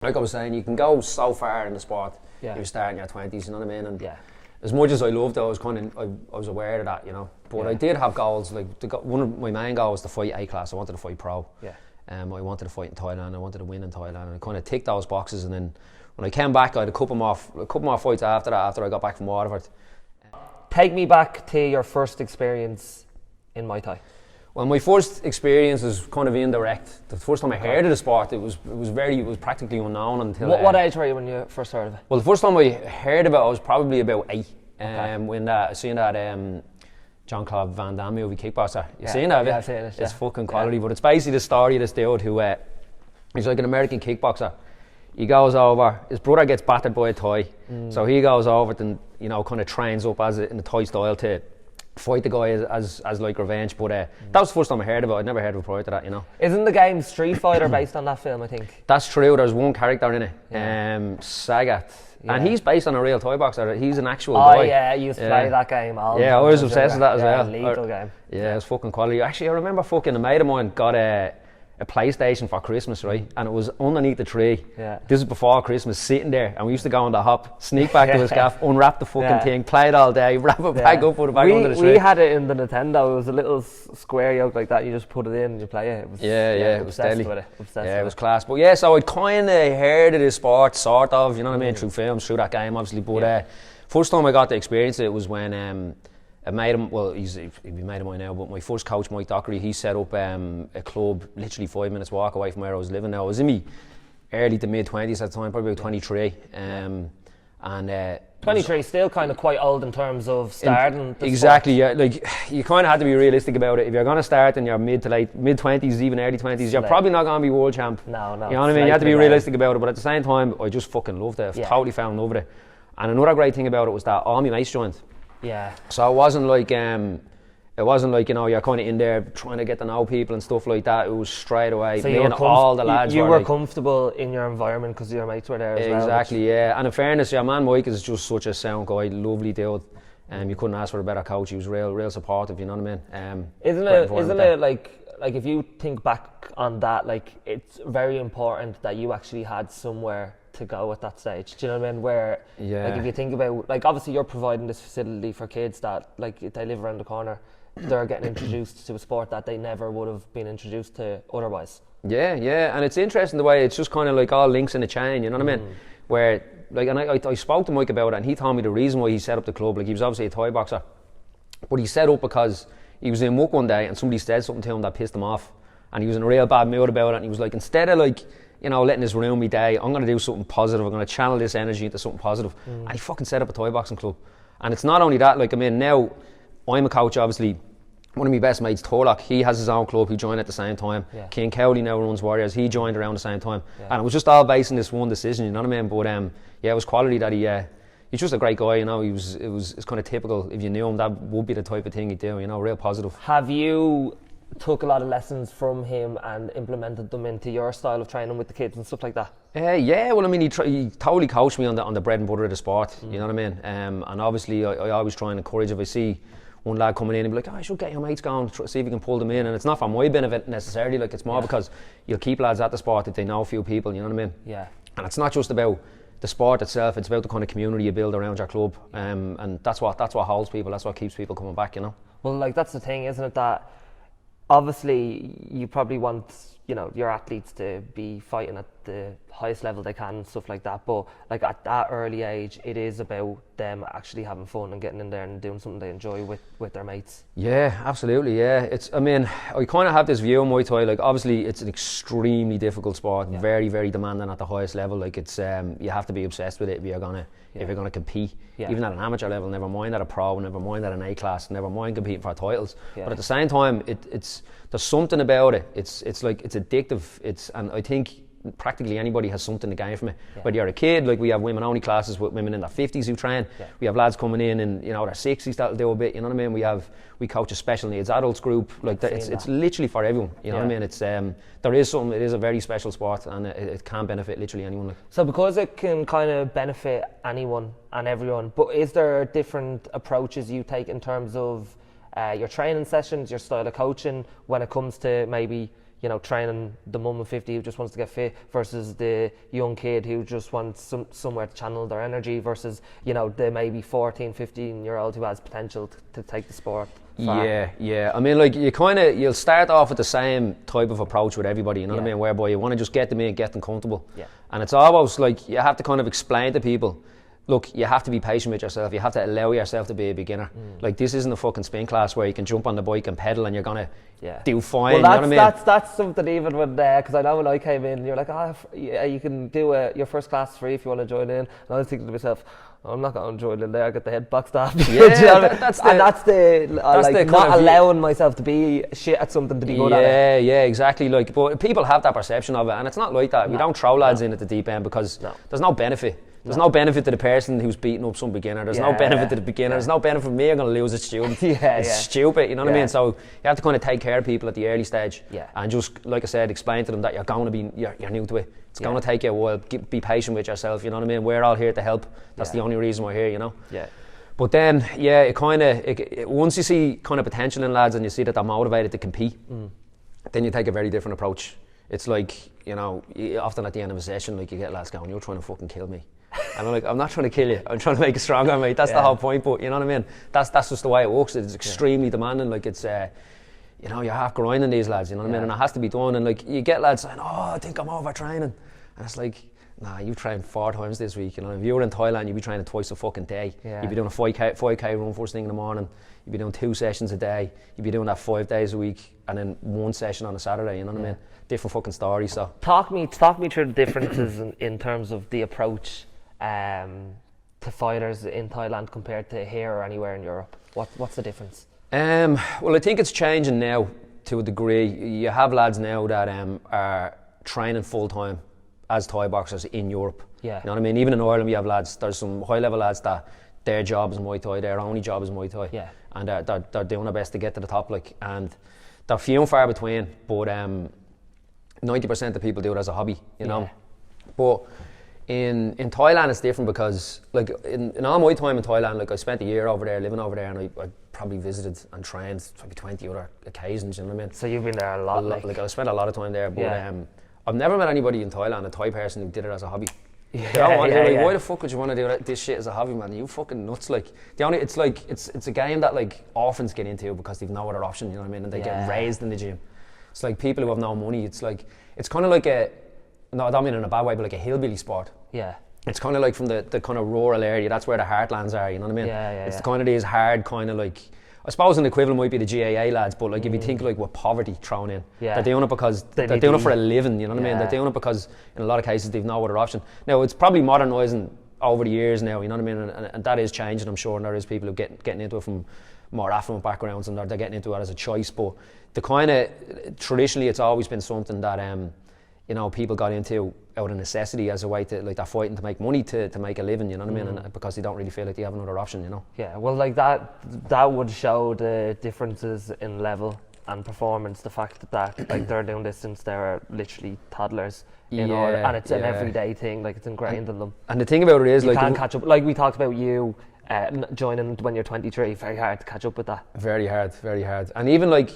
like I was saying, you can go so far in the sport if you start in your 20s, you know what I mean? And as much as I loved it, I was aware of that, you know. But I did have goals. Like one of my main goals was to fight A-class. I wanted to fight pro. I wanted to fight in Thailand. I wanted to win in Thailand. And I kind of ticked those boxes. And then when I came back, I had a couple more fights after that. After I got back from Waterford. Take me back to your first experience in Muay Thai. Well, my first experience was kind of indirect. The first time I heard of the sport, it was practically unknown until. What age were you when you first heard of it? Well, the first time I heard of it, I was probably about 8. When I seen that Jean-Claude Van Damme movie, Kickboxer. You've seen that? Yeah, I've seen it. It's fucking quality, but it's basically the story of this dude who he's like an American kickboxer. He goes over, his brother gets battered by a Thai, so he goes over and kind of trains up in the Thai style to fight the guy as like revenge. But that was the first time I heard of it. I'd never heard of it prior to that, you know. Isn't the game Street Fighter based on that film, I think? That's true. There's one character in it, Sagat. And he's based on a real Thai boxer. He's an actual guy. Oh yeah, I used to play that game. I was obsessed with that as well. Lethal game. Yeah, it was fucking quality. Actually, I remember fucking a mate of mine got a PlayStation for Christmas, right? And it was underneath the tree. This is before Christmas, sitting there, and we used to go on the hop, sneak back to his gaff, unwrap the fucking thing, play it all day, wrap it back up, put it back under the tree. We had it in the Nintendo. It was a little square yoke like that. You just put it in and you play it. It was, it was deadly. It was class. But yeah, so I'd kind of heard of this sport, sort of, you know what I mean, through films, through that game, obviously. But first time I got to experience it was when I made him, well, he's made him mine now, but my first coach, Mike Dockery, he set up a club literally 5 minutes walk away from where I was living now. I was in my early to mid-20s at the time, probably about 23. 23 still kind of quite old in terms of starting the exactly sport. Like you kind of had to be realistic about it. If you're going to start in your mid-20s, even early 20s, you're probably not going to be world champ. No. You know what I mean? You have to be realistic about it, but at the same time, I just fucking loved it. I totally fell in love with it. And another great thing about it was that all my mates joined. So it wasn't like you're kind of in there trying to get to know people and stuff like that. It was straight away. So me and all the lads you were like, comfortable in your environment because your mates were there as well. Exactly, And in fairness, your man Mike is just such a sound guy, lovely dude. You couldn't ask for a better coach. He was real supportive. You know what I mean? Isn't it like if you think back on that, like it's very important that you actually had somewhere to go at that stage. Do you know what I mean? Where like if you think about, like, obviously you're providing this facility for kids that, like, if they live around the corner, they're getting introduced to a sport that they never would have been introduced to otherwise. And it's interesting the way it's just kind of like all links in a chain, you know what I mean? Where, like, and I spoke to Mike about it, and he told me the reason why he set up the club. Like, he was obviously a Thai boxer, but he set up because he was in work one day and somebody said something to him that pissed him off, and he was in a real bad mood about it, and he was like, instead of like, letting this ruin me day, I'm going to do something positive. I'm going to channel this energy into something positive. And he fucking set up a Thai boxing club. And it's not only that, like, I mean, now I'm a coach, obviously. One of my best mates, Torlock, he has his own club. He joined at the same time. King Cowley now runs Warriors. He joined around the same time. And it was just all based on this one decision, you know what I mean? But it was quality that he's just a great guy, you know. It's kind of typical. If you knew him, that would be the type of thing he'd do, you know, real positive. Have you took a lot of lessons from him and implemented them into your style of training with the kids and stuff like that? Well, I mean, he totally coached me on the bread and butter of the sport, you know what I mean? And obviously I always try and encourage, if I see one lad coming in and be like, I should get your mates going, see if you can pull them in. And it's not for my benefit necessarily, like, it's more because you'll keep lads at the sport if they know a few people, you know what I mean? And it's not just about the sport itself, it's about the kind of community you build around your club, and that's what holds people, that's what keeps people coming back, you know? Well, like, that's the thing, isn't it, that obviously you probably want, your athletes to be fighting at the highest level they can and stuff like that, but like at that early age, it is about them actually having fun and getting in there and doing something they enjoy with their mates. Yeah, absolutely, I mean, I kind of have this view on Muay Thai, like, obviously it's an extremely difficult sport, very, very demanding at the highest level. Like, it's you have to be obsessed with it if you're gonna compete, even at an amateur level, never mind at a pro, never mind at an A class, never mind competing for titles. But at the same time, there's something about it. It's addictive. And I think practically anybody has something to gain from it. Whether you're a kid, like, we have women only classes with women in their 50s who train. We have lads coming in their 60s that'll do a bit, you know what I mean? We coach a special needs adults group, like that. It's literally for everyone, you know what I mean? It's it is a very special sport, and it can benefit literally anyone. Like. So because it can kind of benefit anyone and everyone, but is there different approaches you take in terms of your training sessions, your style of coaching, when it comes to maybe training the mum of 50 who just wants to get fit versus the young kid who just wants somewhere to channel their energy versus, the maybe 14, 15-year-old who has potential to take the sport far. Yeah. I mean, like, you'll start off with the same type of approach with everybody, you know what I mean, whereby you want to just get them in, get them comfortable. Yeah. And it's almost like you have to kind of explain to people, look, you have to be patient with yourself. You have to allow yourself to be a beginner. Like, this isn't a fucking spin class where you can jump on the bike and pedal and you're going to do fine. Well, you know what I mean? That's something even when, because I know when I came in, you're like, you can do your first class free if you want to join in. And I was thinking to myself, I'm not going to join in there. I get the head boxed off. Yeah, that's not allowing myself to be shit at something to be good at it. Yeah, exactly. Like, but people have that perception of it, and it's not like that. We don't throw lads in at the deep end because there's no benefit. There's no benefit to the person who's beating up some beginner. There's no benefit to the beginner. There's no benefit for me. I'm going to lose a student. It's stupid, you know what I mean? So you have to kind of take care of people at the early stage and just, like I said, explain to them that you're new to it. It's going to take you a while. Be patient with yourself, you know what I mean? We're all here to help. That's the only reason we're here, you know? Yeah. But then, once you see kind of potential in lads and you see that they're motivated to compete, then you take a very different approach. It's like, often at the end of a session, like, you get lads going, you're trying to fucking kill me. And I'm like, I'm not trying to kill you. I'm trying to make you stronger, mate. That's the whole point. But you know what I mean? That's just the way it works. It's extremely demanding. Like, it's, you're half grinding these lads. You know what I mean? And it has to be done. And like, you get lads saying, I think I'm overtraining. And it's like, nah, you trained 4 times this week. You know, if you were in Thailand, you'd be training twice a fucking day. Yeah. You'd be doing a 5k run first thing in the morning. You'd be doing 2 sessions a day. You'd be doing that 5 days a week, and then 1 session on a Saturday. You know what I mean? Different fucking stories. So talk me through the differences in terms of the approach to fighters in Thailand compared to here or anywhere in Europe. What's the difference? Well, I think it's changing now to a degree. You have lads now that are training full time as Thai boxers in Europe. Yeah. You know what I mean? Even in Ireland, we have lads. There's some high level lads that their job is Muay Thai. Their only job is Muay Thai. Yeah. And they're doing their best to get to the top. Like, and they're few and far between. But 90% of people do it as a hobby. You know. But in Thailand, it's different because, like, in all my time in Thailand, like, I spent a year over there, living over there, and I probably visited and trained maybe 20 other occasions. You know what I mean? So you've been there a lot. Like I spent a lot of time there, but I've never met anybody in Thailand, a Thai person, who did it as a hobby. Why the fuck would you want to do this shit as a hobby, man? You fucking nuts. Like, it's a game that, like, orphans get into because they've no other option. You know what I mean? And they get raised in the gym. It's like people who have no money. It's kind of like no, I don't mean in a bad way, but like a hillbilly sport. Yeah. It's kind of like from the kind of rural area. That's where the heartlands are. You know what I mean? It's the kind of these hard kind of, like, I suppose an equivalent might be the GAA lads, but like if you think, like, with poverty thrown in, they're doing it because they're doing it for a living. You know what I mean? They're doing it because in a lot of cases they've no other option. Now, it's probably modernising over the years now. You know what I mean? And that is changing, I'm sure. And there is people who getting into it from more affluent backgrounds, and they're getting into it as a choice. But the kind of traditionally, it's always been something that people got into out of necessity, as a way to, like, they're fighting to make money to make a living, you know what I mean? And because they don't really feel like they have another option, you know? Yeah, well, like, that would show the differences in level and performance, the fact that like, they're doing this since they're literally toddlers in order, and it's an everyday thing, like, it's ingrained in them. And the thing about it is, you like, can't catch up. Like, we talked about you joining when you're 23, very hard to catch up with that. Very hard. And even, like,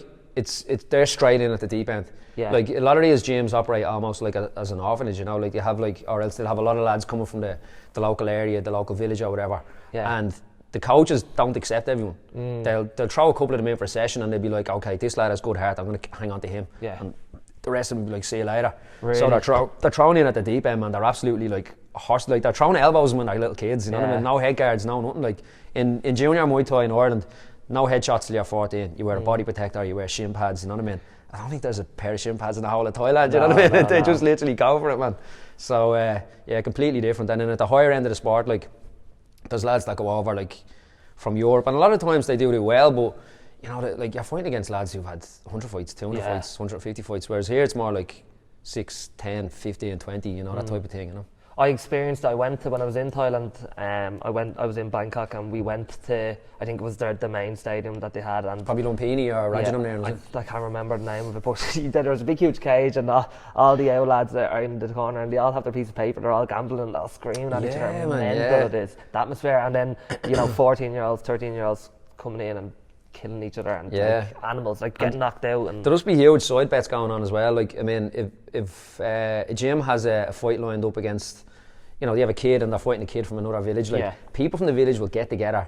they're straight in at the deep end. Yeah. Like, a lot of these gyms operate almost like as an orphanage, you know, like, you have, like, or else they'll have a lot of lads coming from the local area, the local village or whatever. Yeah. And the coaches don't accept everyone. They'll throw a couple of them in for a session and they'll be like, okay, this lad has good heart, I'm going to hang on to him. Yeah. And the rest of them will be like, see you later. Really? So they're thrown in at the deep end, man. They're absolutely, like, horse, like, they're throwing elbows when they're little kids, you know what I mean? No head guards, no nothing. Like, in junior Muay Thai in Ireland, no headshots till you're 14. You wear a body protector, you wear shin pads, you know what I mean? I don't think there's a pair of shin pads in the whole of Thailand, you know what I mean? They just literally go for it, man. So, completely different. And then at the higher end of the sport, like, there's lads that go over, like, from Europe, and a lot of times they do well, but, you know, like, you're fighting against lads who've had 100 fights, 200 fights, 150 fights, whereas here it's more like 6, 10, 15, 20, you know, that type of thing, you know. I went to, when I was in Thailand, I was in Bangkok, and we went to, I think it was the main stadium that they had, and probably Lumpini or Rajanam there. I can't remember the name of it, but there was a big huge cage, and all the old lads are in the corner, and they all have their piece of paper, they're all gambling, and all screaming at each other. Mental it is, the atmosphere, and then, you know, 14-year-olds, 13-year-olds coming in and killing each other and like animals, like getting knocked out. And there must be huge side bets going on as well. Like, I mean, if a gym has a fight lined up against, you know, they have a kid and they're fighting a kid from another village, like people from the village will get together,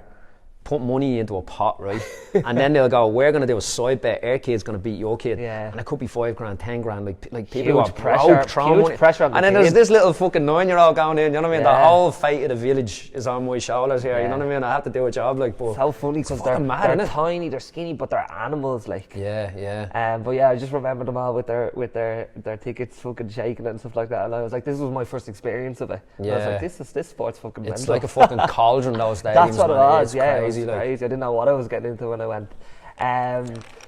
put money into a pot, right? And then they'll go, we're going to do a side bet, our kid's going to beat your kid. Yeah. And it could be $5,000, $10,000, like people who are broke, huge pressure on the and then there's this little fucking 9-year-old going in, you know what I mean? Yeah. The whole fate of the village is on my shoulders here, you know what I mean? I have to do a job, like, but... It's so funny because they're tiny, they're skinny, but they're animals, like. Yeah. But yeah, I just remember them all with their tickets fucking shaking and stuff like that, and I was like, this was my first experience of it. And I was like, this sport's fucking mental. It's like a fucking cauldron, those stadiums. That's what it was, it's crazy, it was crazy. I didn't know what I was getting into when I went.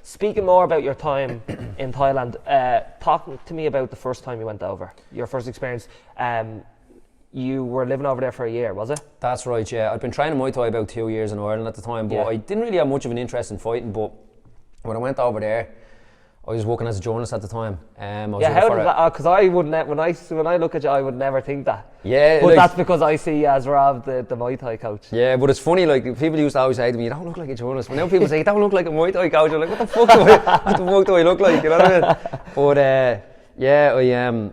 Speaking more about your time in Thailand, talk to me about the first time you went over, your first experience. You were living over there for a year, was it? That's right, yeah. I'd been training Muay Thai about 2 years in Ireland at the time, but I didn't really have much of an interest in fighting. But when I went over there, I was working as a journalist at the time. How did that? Because I wouldn't. When I look at you, I would never think that. Yeah, but like, that's because I see you as Rob, the Muay Thai coach. Yeah, but it's funny. Like people used to always say to me, "You don't look like a journalist." But now people say, "You don't look like a Muay Thai coach." I'm like, "What the fuck do I look like?" You know what I mean?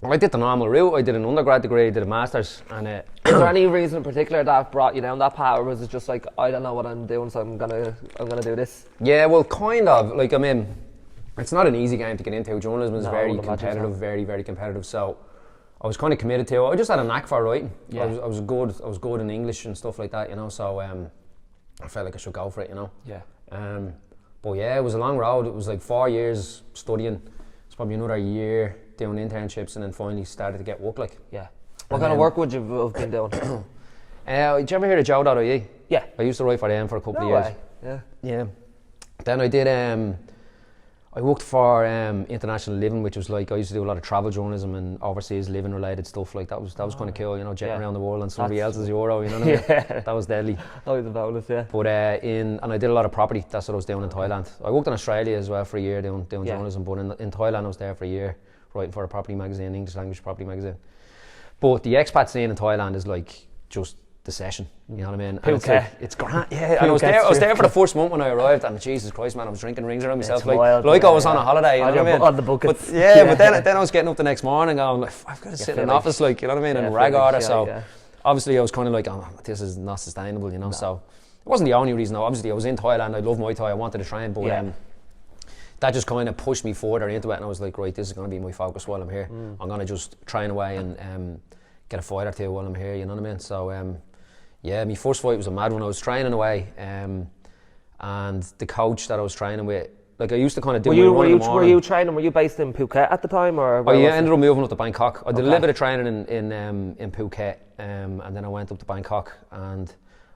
But I did the normal route. I did an undergrad degree, did a master's, and is there any reason in particular that brought you down that path, or was it just like, I don't know what I'm doing, so I'm gonna do this? Yeah, well, kind of. Like, I mean, it's not an easy game to get into. Journalism is very competitive, very, very competitive. So I was kind of committed to it. I just had a knack for writing. Yeah. I was good in English and stuff like that, you know. So I felt like I should go for it, you know. Yeah. But yeah, it was a long road. It was like 4 years studying. It's probably another year doing internships, and then finally started to get work. Like. Yeah. What kind of work would you have been doing? Did you ever hear of Joe.ie? Yeah. I used to write for them for a couple of years. Yeah. Yeah. Then I did. I worked for International Living, which was like, I used to do a lot of travel journalism and overseas living related stuff. Like that was kind of cool, you know, jetting around the world on somebody else's euro, you know what I mean? That was deadly. Always a bonus, yeah. But and I did a lot of property. That's what I was doing in Thailand. I worked in Australia as well for a year doing journalism, but in Thailand I was there for a year writing for a property magazine, English language property magazine. But the expat scene in Thailand is like just the session, you know what I mean? Phuket. It's grand, yeah. And I was there for the first month when I arrived, and Jesus Christ, man, I was drinking rings around myself, like I was on a holiday, you know what I mean? On the buckets. But then I was getting up the next morning going, like, I've got to sit in an office, like, you know what I mean, and rag order. So obviously I was kind of like, oh, this is not sustainable, you know. So it wasn't the only reason, though. Obviously I was in Thailand, I love Muay Thai, I wanted to train, but that just kind of pushed me further into it, and I was like, right, this is going to be my focus while I'm here. I'm going to just train away and get a fight or two while I'm here, you know what I mean? So yeah, my first fight was a mad one. I was training away, and the coach that I was training with, like, I used to kind of do my run in the morning. Were you training? Were you based in Phuket at the time, or? I ended up moving up to Bangkok. I did a little bit of training in Phuket, and then I went up to Bangkok, and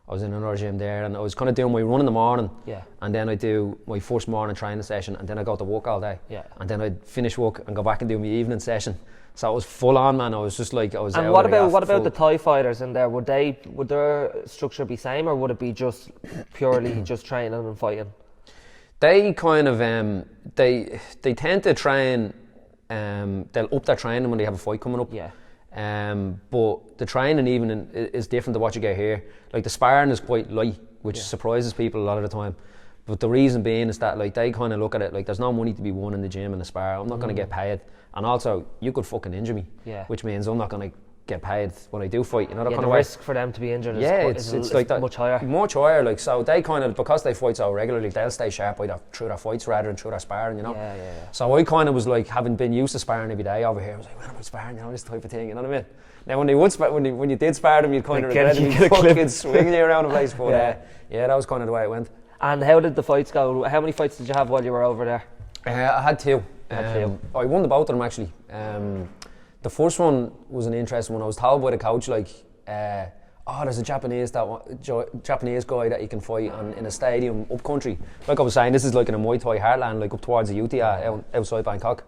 I was in another gym there, and I was kind of doing my run in the morning. Yeah. And then I do my first morning training session, and then I go to work all day. Yeah. And then I'd finish work and go back and do my evening session. So it was full on, man. I was just like, I was. And what about the Thai fighters in there? Would their structure be same, or would it be just purely just training and fighting? They kind of they tend to train. They'll up their training when they have a fight coming up. Yeah. But the training even is different to what you get here. Like the sparring is quite light, which surprises people a lot of the time. But the reason being is that, like, they kind of look at it like there's no money to be won in the gym and the spar. I'm not going to get paid, and also you could fucking injure me, which means I'm not going to get paid when I do fight. You know that kind of way. The risk for them to be injured is like that, much higher. Like, so they kind of, because they fight so regularly, they'll stay sharp through their fights rather than through their sparring. You know. Yeah. So I kind of was like, having been used to sparring every day over here, I was like, when am I sparring? You know, this type of thing. You know what I mean? Now when you did spar them, you'd kind of regret it. You'd fucking swinging you around the place. But that was kind of the way it went. And how did the fights go? How many fights did you have while you were over there? I had two. I won the both of them, actually. The first one was an interesting one. I was told by the coach, like, there's a Japanese guy that you can fight in a stadium up country. Like I was saying, this is like in a Muay Thai heartland, like up towards the UTI, outside Bangkok.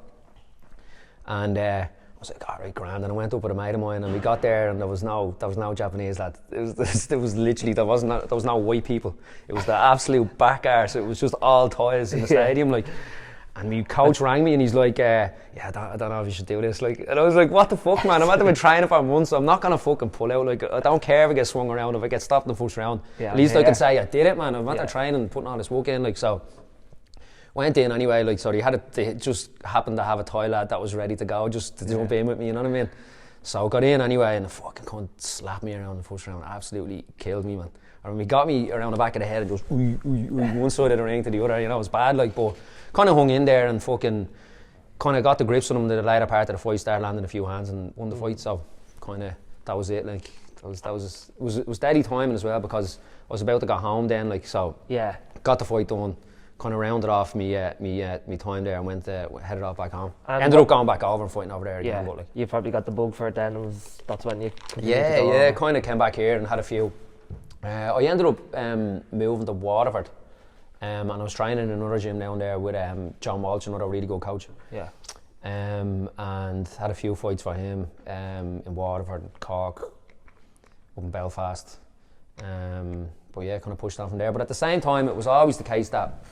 And I was like, all right, grand. And I went up with a mate of mine, and we got there, and there was no Japanese lad. There was literally, there was no white people. It was the absolute back arse. It was just all Thais in the stadium, like. And my coach rang me and he's like, I don't know if you should do this. Like, and I was like, what the fuck, man? I've been training for months, so I'm not going to fucking pull out. Like, I don't care if I get swung around, if I get stopped in the first round. At least I can say I did it, man. I'm out training, putting all this work in. Like, so went in anyway. Like, so they just happened to have a Thai lad that was ready to go, just to jump in with me, you know what I mean? So I got in anyway, and the fucking cunt slapped me around the first round. Absolutely killed me, man. And he got me around the back of the head and just one side of the ring to the other, you know, it was bad, like, but kind of hung in there and fucking kind of got the grips on him. The later part of the fight, started landing a few hands and won the fight. So kind of that was it. Like it was deadly timing as well, because I was about to go home then. Like, so got the fight done, kind of rounded off me time there and went headed off back home. And ended up going back over and fighting over there again. But like, you probably got the bug for it then. That's when you kind of came back here and had a few. I ended up moving to Waterford. And I was training in another gym down there with John Walsh, another really good coach. And had a few fights for him in Waterford, Cork, up in Belfast. But yeah, kind of pushed on from there. But at the same time, it was always the case that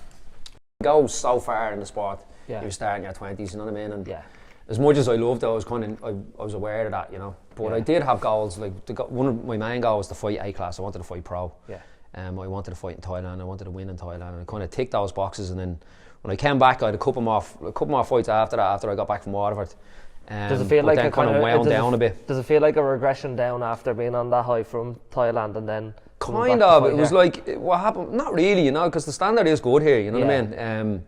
you go so far in the sport, you start in your 20s, you know what I mean? And as much as I loved it, I was aware of that, you know. But I did have goals. Like one of my main goals was to fight A-class. I wanted to fight pro. I wanted to fight in Thailand. I wanted to win in Thailand, and I kind of ticked those boxes. And then when I came back, I had a couple more fights after that. After I got back from Waterford, does it feel like it kind of wound down a bit? Does it feel like a regression down after being on that high from Thailand and then? Kind of. It was like what happened. Not really, you know, because the standard is good here. You know what I mean?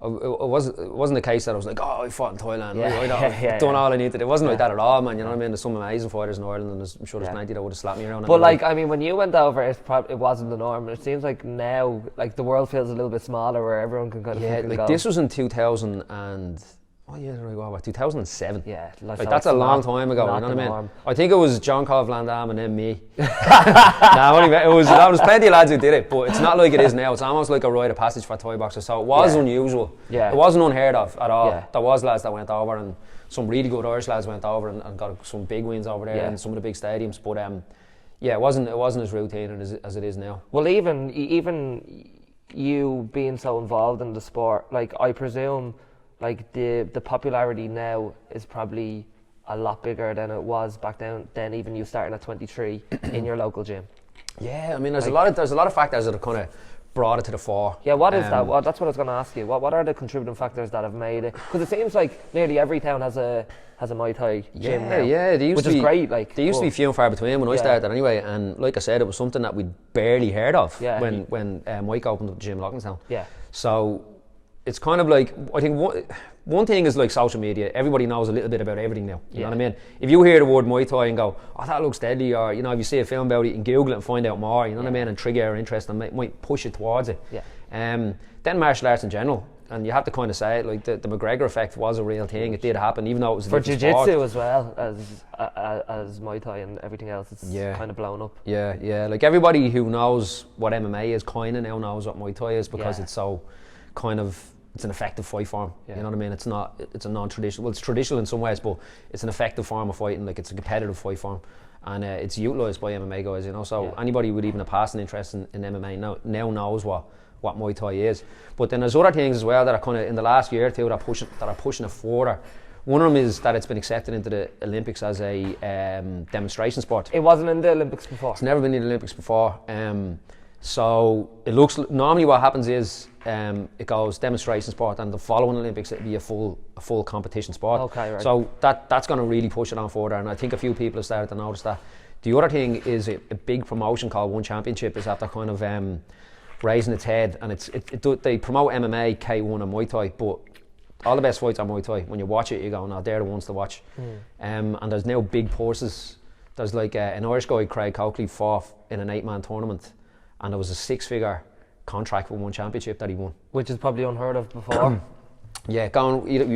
It wasn't the case that I was like, I fought in Thailand. I've done all I needed. It wasn't like that at all, man. You know what I mean? There's some amazing fighters in Ireland, and I'm sure there's plenty that would have slapped me around. But like, I mean, when you went over, it wasn't the norm. It seems like now, like the world feels a little bit smaller, where everyone can kind of like go. This was in 2000 and. What year did I go about? 2007. Yeah, like that's a long time ago. You know what I mean? I think it was John Cove Van Damme and then me. There was plenty of lads who did it, but it's not like it is now. It's almost like a rite of passage for Thai boxers. So it was unusual. It wasn't unheard of at all. There was lads that went over, and some really good Irish lads went over and got some big wins over there in some of the big stadiums. But it wasn't as routine as it is now. Well, even you being so involved in the sport, like I presume. Like the popularity now is probably a lot bigger than it was back then even you starting at 23 in your local gym. Yeah, I mean there's a lot of factors that have kind of brought it to the fore. Yeah, what is that? That's what I was going to ask you. What are the contributing factors that have made it? Because it seems like nearly every town has a Muay Thai gym now. Yeah, which is great. Like they used to be few and far between when I started anyway. And like I said, it was something that we'd barely heard of when Mike opened up the gym in Lockingstown. Yeah. So it's kind of like, I think one thing is like social media. Everybody knows a little bit about everything now. You know what I mean? If you hear the word Muay Thai and go, that looks deadly, or you know, if you see a film about it, you can Google it and find out more. You know what I mean? And trigger your interest and might push it towards it. Then martial arts in general, and you have to kind of say it, like the McGregor effect was a real thing. It did happen, even though it was for jiu-jitsu as well as Muay Thai and everything else. It's kind of blown up. Yeah. Like everybody who knows what MMA is kind of now knows what Muay Thai is, because it's so kind of. It's an effective fight form. You know what I mean? It's a non-traditional. Well, it's traditional in some ways, but it's an effective form of fighting. Like it's a competitive fight form, and it's utilised by MMA guys. You know, so anybody with even a passing interest in MMA now knows what Muay Thai is. But then there's other things as well that are kind of in the last year or two that are pushing it further. One of them is that it's been accepted into the Olympics as a demonstration sport. It wasn't in the Olympics before. It's never been in the Olympics before. So it looks normally what happens is it goes demonstration sport, and the following Olympics it'll be a full competition sport. Okay, right. So that's going to really push it on further, and I think a few people have started to notice that. The other thing is a big promotion called One Championship is after kind of raising its head, and they promote MMA, K1 and Muay Thai, but all the best fights are Muay Thai. When you watch it, you go, no, they're the ones to watch. And there's now big purses. There's like an Irish guy, Craig Coakley, fought in an 8-man tournament, and there was a 6-figure contract for One Championship that he won, which is probably unheard of before. You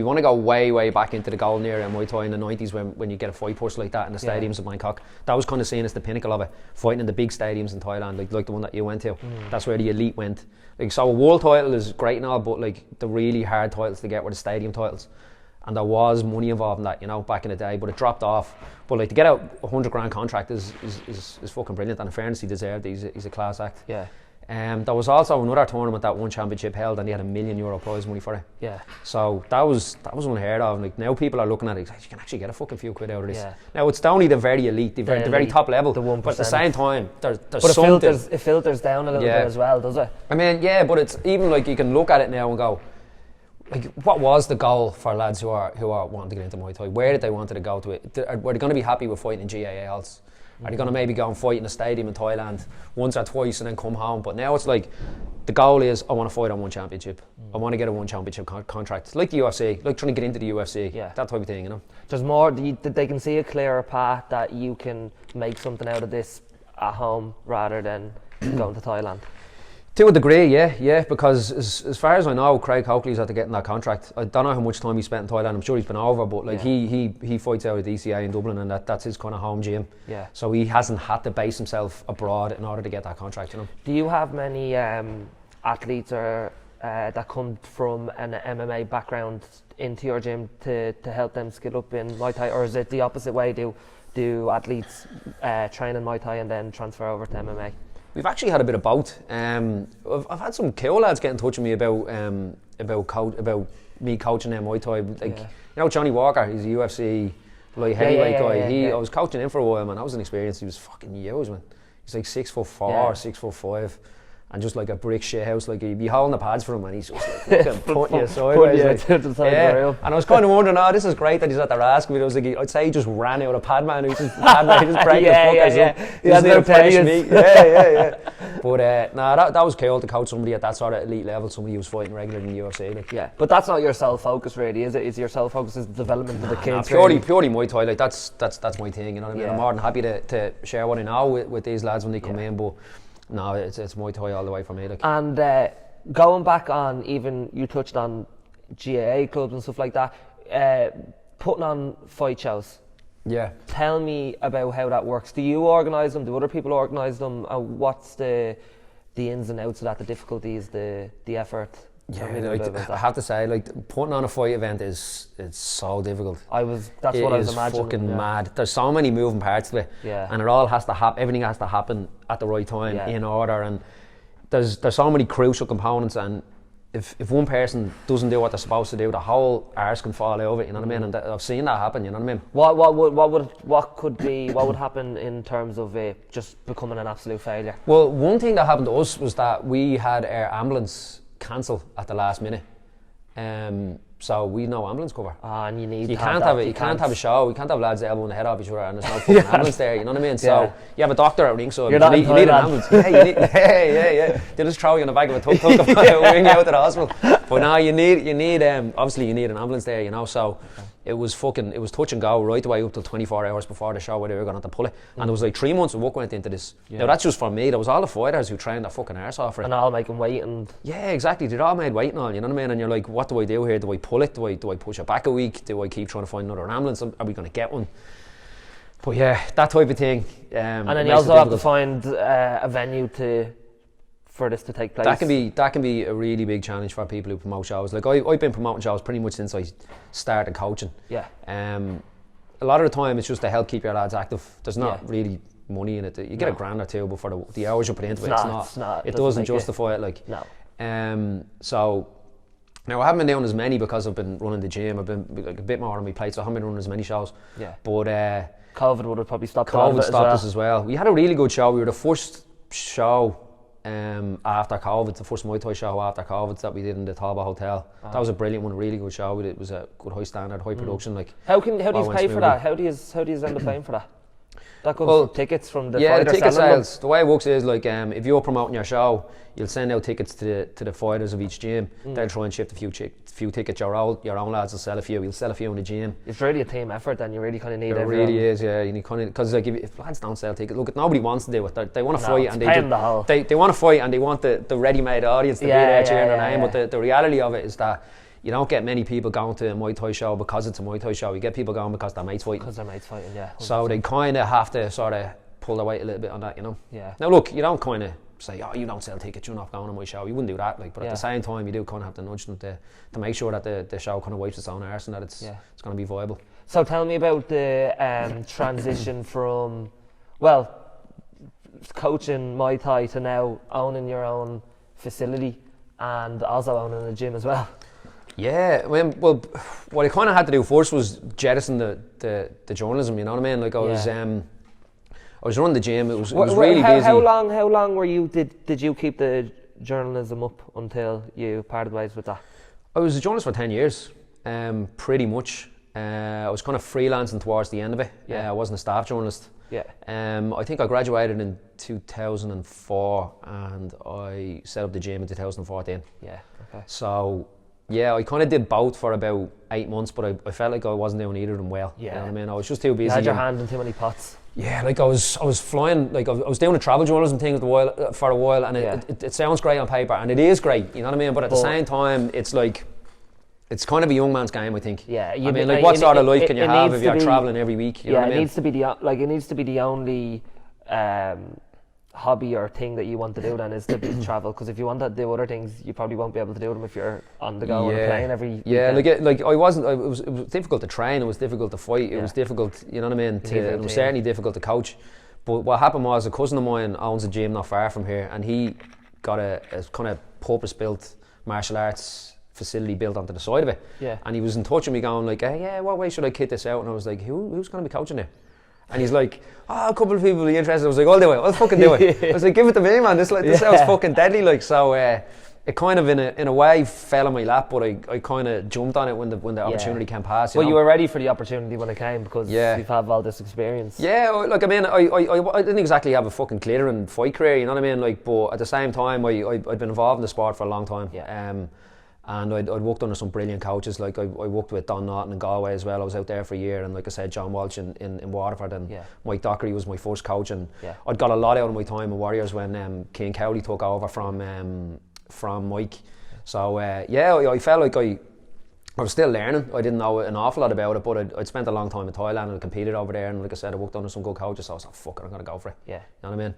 want to go way back into the golden era in Muay Thai in the 90s when you get a fight push like that in the stadiums of Bangkok. That was kind of seen as the pinnacle of it, fighting in the big stadiums in Thailand, like the one that you went to. That's where the elite went. Like, so a world title is great and all, but like the really hard titles to get were the stadium titles, and there was money involved in that, you know, back in the day, but it dropped off. But like to get out $100,000 contract is fucking brilliant, and in fairness he deserved it. He's a class act. There was also another tournament that one championship held, and they had €1 million prize money for it. Yeah. So that was unheard of. Like now people are looking at it, you can actually get a fucking few quid out of this. Yeah. Now it's only the very elite, the very top level. The 1%. But at the same time, there's but something. It filters down a little bit as well, does it? I mean, yeah, but it's even like you can look at it now and go, like, what was the goal for lads who are wanting to get into Muay Thai? Where did they want to go to it? Were they going to be happy with fighting in GAA halls? Are they going to maybe go and fight in a stadium in Thailand once or twice and then come home? But now it's like, the goal is, I want to fight on one championship. I want to get a one championship contract. Like the UFC, like trying to get into the UFC. Yeah. That type of thing, you know. There's more, they can see a clearer path that you can make something out of this at home rather than going to Thailand. To a degree, yeah, because as far as I know, Craig Coakley's had to get in that contract. I don't know how much time he spent in Thailand. I'm sure he's been over, but like he fights out at DCA in Dublin, and that's his kind of home gym. Yeah. So he hasn't had to base himself abroad in order to get that contract, you know. Do you have many athletes that come from an MMA background into your gym to help them skill up in Muay Thai, or is it the opposite way? Do athletes train in Muay Thai and then transfer over to MMA? We've actually had a bit of both. I've had some cool lads get in touch with me about me coaching them Muay Thai. Like, you know, Johnny Walker, he's a UFC light heavyweight guy. I was coaching him for a while, man. That was an experience. He was fucking huge, man. He's like 6'4", 6'5", and just like a brick shit house. Like, you'd be holding the pads for him, and he's just like fucking putting you sideways. And I was kind of wondering, this is great that he's at the rascal. I was like, I'd say he just ran out of Padman. He just break the fuckers up. He has no fresh meat. Yeah. But that was cool to coach somebody at that sort of elite level, somebody who was fighting regularly in the UFC. Like. Yeah, but that's not your sole focus, really, is it? Is your sole focus is the development of the kids? Purely Muay Thai. Like that's my thing. You know what I mean? I'm more than happy to share what I know with these lads when they come in, but. No, it's Muay Thai all the way for me. Like. And going back on, even you touched on GAA clubs and stuff like that, putting on fight shows. Yeah. Tell me about how that works. Do you organise them? Do other people organise them? What's the ins and outs of that? The difficulties, the effort. Yeah, I have to say, like, putting on a fight event it's so difficult. That's what I was imagining. It's fucking mad. There's so many moving parts to it, and it all has to happen. Everything has to happen at the right time, in order. And there's so many crucial components. And if one person doesn't do what they're supposed to do, the whole arse can fall over it. You know what I mean? And I've seen that happen. You know what I mean? What would happen in terms of just becoming an absolute failure? Well, one thing that happened to us was that we had our ambulance cancel at the last minute, so we no ambulance cover. And you can't have a show. We can't have lads elbowing the head off each other, and there's no fucking ambulance there. You know what I mean? So you have a doctor at ringside. You need an ambulance. Yeah. They'll just throw you in the back of a tuk-tuk and wing you out to the hospital. But now you need obviously you need an ambulance there. You know, so. It was touch and go right away up till 24 hours before the show where they were going to have to pull it. And there was like 3 months of work went into this. Now that's just for me. There was all the fighters who trained their fucking arse off for it. And all making weight and... Yeah, exactly. They're all made weight and all, you know what I mean? And you're like, what do I do here? Do I pull it? Do I push it back a week? Do I keep trying to find another ambulance? Are we going to get one? But yeah, that type of thing. And then you also have to find a venue for this to take place. That can be a really big challenge for people who promote shows. Like I've been promoting shows pretty much since I started coaching. Yeah. A lot of the time it's just to help keep your lads active. There's not really money in it. You get a grand or two, but for the hours you put into it doesn't justify it. Like. No. So now I haven't been doing as many because I've been running the gym. I've been like a bit more on my plate, so I haven't been running as many shows. Yeah. But COVID would have probably stopped. COVID stopped us as well. We had a really good show. We were the first show. After COVID, the first Muay Thai show after COVID that we did in the Talbot Hotel. That was a brilliant one, a really good show. It was a good high standard, high production. Like, how do you pay for that? How do you end up paying for that? That comes from tickets from the fighters. The ticket sales. The way it works is like if you're promoting your show, you'll send out tickets to the fighters of each gym. They'll try and shift a few tickets. Your own lads will sell a few. You'll sell a few in the gym. It's really a team effort, and you really kind of need. It really is, yeah. You need kind of because like if lads don't sell tickets, look, nobody wants to do it. They want to fight, and they want to fight, and they want the ready-made audience to be there cheering their name. But the reality of it is that. You don't get many people going to a Muay Thai show because it's a Muay Thai show. You get people going because their mates fighting. Because their mates fighting, yeah. 100%. So they kind of have to sort of pull their weight a little bit on that, you know. Yeah. Now look, you don't kind of say, you don't sell tickets, you're not going to my show. You wouldn't do that, like. But at the same time, you do kind of have to nudge them to make sure that the show kind of wipes its own arse and that it's going to be viable. So tell me about the transition from, coaching Muay Thai to now owning your own facility and also owning a gym as well? Yeah, well, what I kind of had to do first was jettison the journalism. You know what I mean? Like I was running the gym. It was really busy. How long were you? Did you keep the journalism up until you parted ways with that? I was a journalist for 10 years, pretty much. I was kind of freelancing towards the end of it. I wasn't a staff journalist. Yeah. I think I graduated in 2004 and I set up the gym in 2014. Yeah. Okay. So yeah, I kind of did both for about 8 months, but I felt like I wasn't doing either of them well. Yeah. You know what I mean? I was just too busy. You had your hand in too many pots. Yeah, like I was flying, like I was doing a travel journalism thing for a while, and it sounds great on paper, and it is great, you know what I mean? But at the same time, it's like, it's kind of a young man's game, I think. Yeah. I mean, like, what sort of life can you have if you're travelling every week? You know what I mean? It needs to be the only hobby or thing that you want to do then is to be travel, because if you want to do other things, you probably won't be able to do them if you're on the go on a plane every weekend. Like I wasn't. It was difficult to train. It was difficult to fight. It was difficult. You know what I mean? It was certainly difficult to coach. But what happened was a cousin of mine owns a gym not far from here, and he got a kind of purpose-built martial arts facility built onto the side of it. Yeah. And he was in touch with me, going like, "Yeah, what way should I kit this out?" And I was like, "Who's going to be coaching there?" And he's like, a couple of people will be interested. I was like, I'll do it. I'll fucking do it. I was like, give it to me, man. This sounds fucking deadly. Like, so it kind of in a way fell in my lap, but I kind of jumped on it when the opportunity came past. You were ready for the opportunity when it came because you've had all this experience. Yeah, like I mean, I didn't exactly have a fucking glittering fight career. You know what I mean? Like, but at the same time, I'd been involved in the sport for a long time. Yeah. And I'd worked under some brilliant coaches. Like I worked with Don Naughton in Galway as well. I was out there for a year, and like I said, John Walsh in Waterford, and Mike Dockery was my first coach. And I'd got a lot out of my time in Warriors when Cian Cowley took over from Mike. So I felt like I was still learning. I didn't know an awful lot about it, but I'd spent a long time in Thailand and I competed over there. And like I said, I worked under some good coaches. So I was like, fuck it, I'm gonna go for it. Yeah. You know what I mean?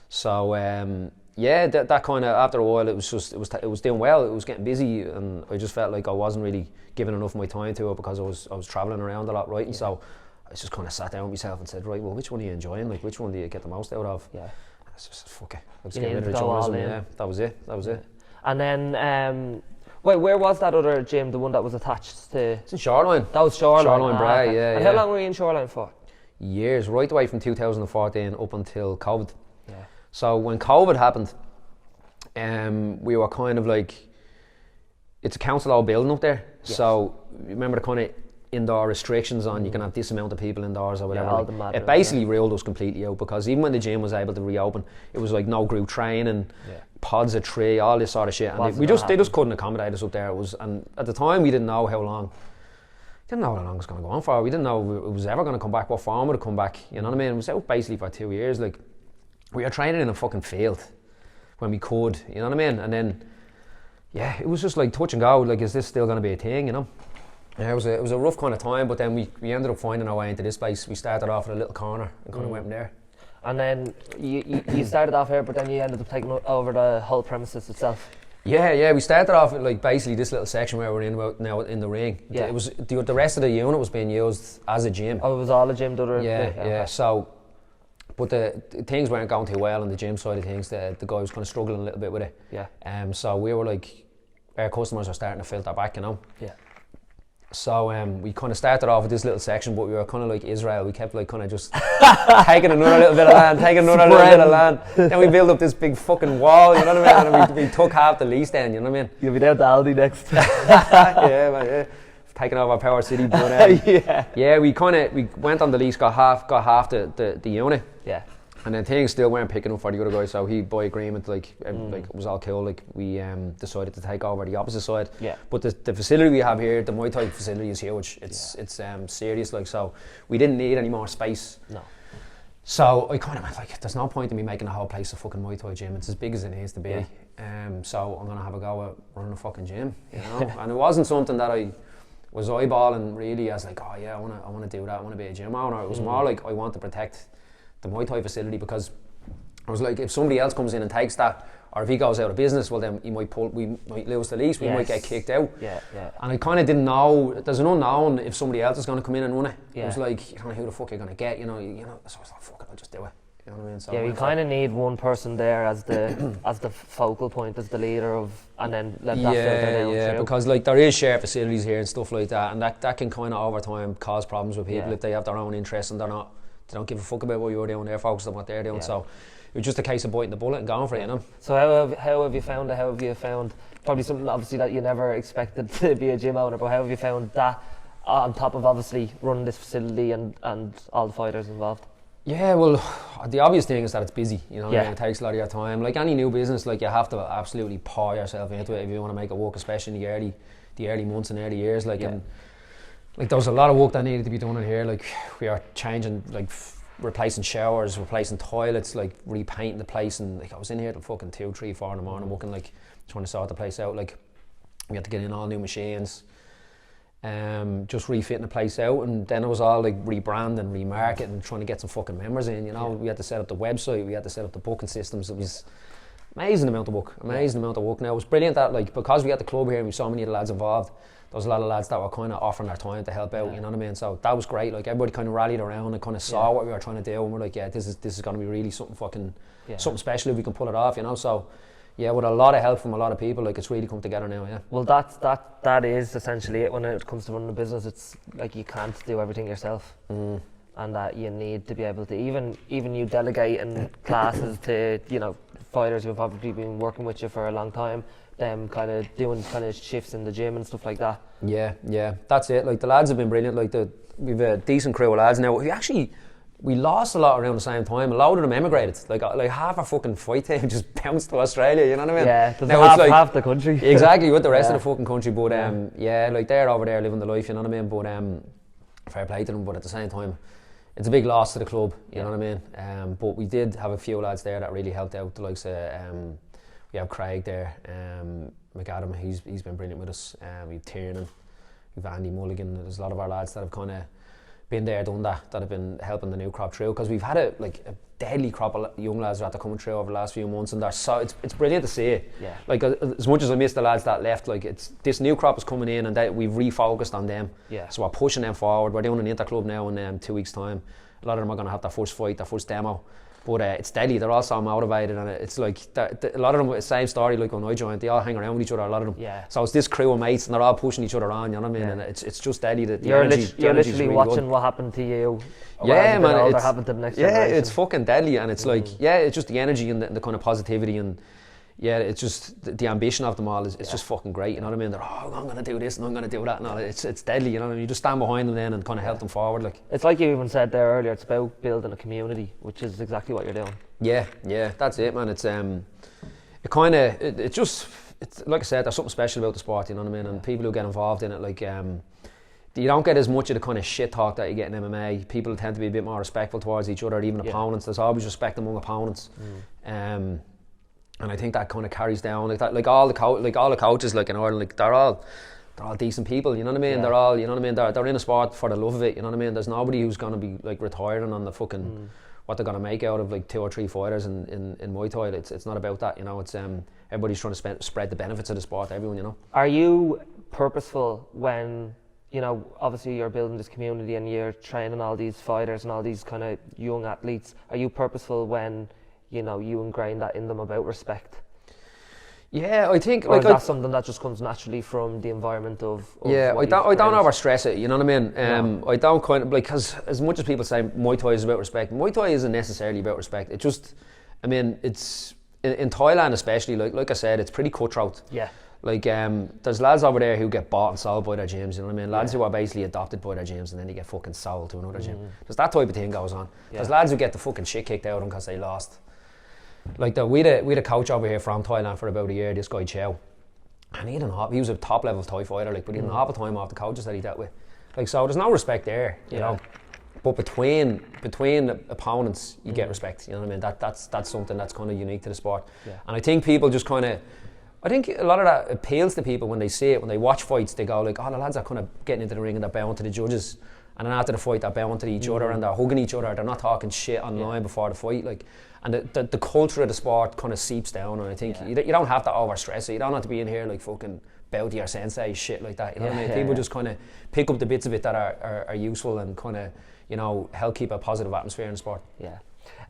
So that kind of, after a while, it was doing well. It was getting busy, and I just felt like I wasn't really giving enough of my time to it because I was travelling around a lot, right? And so I just kind of sat down with myself and said, right, well, which one are you enjoying? Like, which one do you get the most out of? Yeah. It's just fuck it. Let's get rid of the journalism. Yeah, that was it. And then, where was that other gym? The one that was attached to? It's in Shoreline. That was Shoreline. Shoreline Bray. Okay. Yeah. And how long were you in Shoreline for? Years, right away from 2014 up until COVID. Yeah. So when COVID happened, we were kind of like, it's a council-owned building up there. Yes. So remember the kind of indoor restrictions on you can have this amount of people indoors or whatever. It basically ruled us completely out, because even when the gym was able to reopen, it was like no group training, pods of 3, all this sort of shit, and they just couldn't accommodate us up there. It was, and at the time we didn't know how long it was going to go on for. We didn't know it was ever going to come back, what form would it come back, you know what I mean? It was out basically for 2 years. Like, we were training in a fucking field when we could, you know what I mean? And then it was just like touch and go, like, is this still going to be a thing, you know? Yeah, it was a rough kind of time, but then we ended up finding our way into this place. We started off at a little corner and kind of went from there. And then you started off here, but then you ended up taking over the whole premises itself. Yeah, we started off at like basically this little section where we're in now in the ring. Yeah. It was the rest of the unit was being used as a gym. Oh, it was all a gym, Yeah. So, but the things weren't going too well on the gym side of things. The guy was kind of struggling a little bit with it. Yeah. So we were like, our customers are starting to filter back, you know. Yeah. So we kind of started off with this little section, but we were kind of like Israel. We kept like kind of just taking another little bit of land, Then we built up this big fucking wall, you know what I mean? And we took half the lease then, you know what I mean? You'll be down to Aldi next. Yeah. Taking over Power City, but we went on the lease, got half the unit. Yeah. And then things still weren't picking up for the other guy, so he, by agreement, like it was all cool. Like, we decided to take over the opposite side. Yeah. But the facility we have here, the Muay Thai facility, is huge. It's serious, like, so we didn't need any more space. No. So I kind of went like, there's no point in me making the whole place a fucking Muay Thai gym. It's as big as it needs to be. Yeah. So I'm gonna have a go at running a fucking gym, you know. And it wasn't something that I was eyeballing really as like, oh yeah, I wanna do that. I wanna be a gym owner. It was more like I want to protect the Muay Thai facility, because I was like, if somebody else comes in and takes that, or if he goes out of business, well then we might lose the lease, we might get kicked out. Yeah. And I kind of didn't know, there's an unknown if somebody else is going to come in and run it. Yeah. It was like, you don't know who the fuck you're going to get, you know. So I was like, fuck it, I'll just do it. You know what I mean? So yeah, you kind of need one person there as the as the focal point, as the leader of, and then let that filter down. Yeah, because like there is shared facilities here and stuff like that, and that can kind of over time cause problems with people if they have their own interests and they don't give a fuck about what you're doing. They're focused on what they're doing. So it was just a case of biting the bullet and going for it, you know. So how have you found it? How have you found probably something obviously that you never expected to be a gym owner, but how have you found that on top of obviously running this facility and all the fighters involved? Yeah, well, the obvious thing is that it's busy, you know. It takes a lot of your time. Like any new business, like you have to absolutely pour yourself into it if you want to make it work, especially in the early months and early years. Like and like there was a lot of work that needed to be done in here. Like we are changing, like replacing showers, replacing toilets, like repainting the place, and like I was in here till fucking 2, 3, 4 in the morning working, like trying to sort the place out. Like we had to get in all new machines. Just refitting the place out, and then it was all like rebrand and remarket and trying to get some fucking members in, you know. We had to set up the website, we had to set up the booking systems. It was amazing amount of work now. It was brilliant that, like, because we had the club here and we saw many of the lads involved, there was a lot of lads that were kind of offering their time to help out, you know what I mean? So that was great. Like everybody kind of rallied around and kind of saw what we were trying to do, and we're like, this is going to be really something fucking something special if we can pull it off, you know. So yeah, with a lot of help from a lot of people, like it's really come together now. Yeah. Well, that is essentially it when it comes to running a business. It's like you can't do everything yourself, and that you need to be able to even you delegating classes to, you know, fighters who have probably been working with you for a long time. Them kind of doing kind of shifts in the gym and stuff like that. Yeah, that's it. Like the lads have been brilliant. Like we've a decent crew of lads now. We lost a lot around the same time. A lot of them emigrated. Like half our fucking fight team just bounced to Australia, you know what I mean? Yeah, now half the country. Exactly, with the rest of the fucking country. But like they're over there living the life, you know what I mean? But fair play to them, but at the same time, it's a big loss to the club, you know what I mean? But we did have a few lads there that really helped out. The likes of, we have Craig there, McAdam, he's been brilliant with us. We've Tiernan, we've Andy Mulligan. There's a lot of our lads that have kind of been there, done that have been helping the new crop through, because we've had a deadly crop of young lads that are coming through over the last few months, and it's brilliant to see it. Yeah. Like as much as I miss the lads that left, like it's this new crop is coming in, and we've refocused on them. Yeah. So we're pushing them forward. We're doing an interclub now in 2 weeks' time. A lot of them are going to have their first fight, their first demo. But it's deadly. They're all so motivated, and it's like a lot of them, same story like when I joined. They all hang around with each other, a lot of them. Yeah. So it's this crew of mates, and they're all pushing each other on. You know what I mean? And it's just deadly. You're literally really watching good. What happened to you. Yeah, man. It's happened to the next generation. It's fucking deadly, and it's like it's just the energy and the kind of positivity, and it's just the ambition of them all is just fucking great. You know what I mean? They're I'm going to do this and I'm going to do that. No, it's deadly. You know what I mean? You just stand behind them then and kind of help them forward. Like it's like you even said there earlier. It's about building a community, which is exactly what you're doing. Yeah, that's it, man. It's it kind of it's like I said, there's something special about the sport. You know what I mean? And people who get involved in it, like you don't get as much of the kind of shit talk that you get in MMA. People tend to be a bit more respectful towards each other, even opponents. There's always respect among opponents. And I think that kind of carries down like all the coaches like in Ireland, like they're all decent people, you know what I mean? They're all, you know what I mean? They're in a sport for the love of it, you know what I mean? There's nobody who's going to be like retiring on the fucking what they're going to make out of like 2 or 3 fighters in Muay Thai. It's not about that, you know. It's everybody's trying to spread the benefits of the sport to everyone, you know. Are you purposeful when, you know, obviously you're building this community and you're training all these fighters and all these kind of young athletes? Are you purposeful when, you know, you ingrain that in them about respect? Yeah, I think or is that something that just comes naturally from the environment of I don't over stress it, you know what I mean? I don't kind of, like, because as much as people say Muay Thai is about respect, Muay Thai isn't necessarily about respect. It just, I mean, it's in Thailand especially, like I said, it's pretty cutthroat. Yeah. Like there's lads over there who get bought and sold by their gyms, you know what I mean? Lads who are basically adopted by their gyms and then they get fucking sold to another gym. There's that type of thing goes on. There's lads who get the fucking shit kicked out of them because they lost. Like we had a coach over here from Thailand for about a year, this guy Chow, and he was a top level Thai fighter, like, but he didn't half the time off the coaches that he dealt with. Like, so there's no respect there, you know. But between opponents, you get respect. You know what I mean? That's something that's kind of unique to the sport. Yeah. And I think people just kind of, I think a lot of that appeals to people when they see it, when they watch fights. They go like, oh, the lads are kind of getting into the ring and they're bowing to the judges, and then after the fight they're bowing to each other and they're hugging each other. They're not talking shit online before the fight, like. And the culture of the sport kind of seeps down, and I think you don't have to over stress it. You don't have to be in here like fucking bow to your sensei shit like that. You know what I mean? People just kind of pick up the bits of it that are useful and kind of, you know, help keep a positive atmosphere in the sport. Yeah.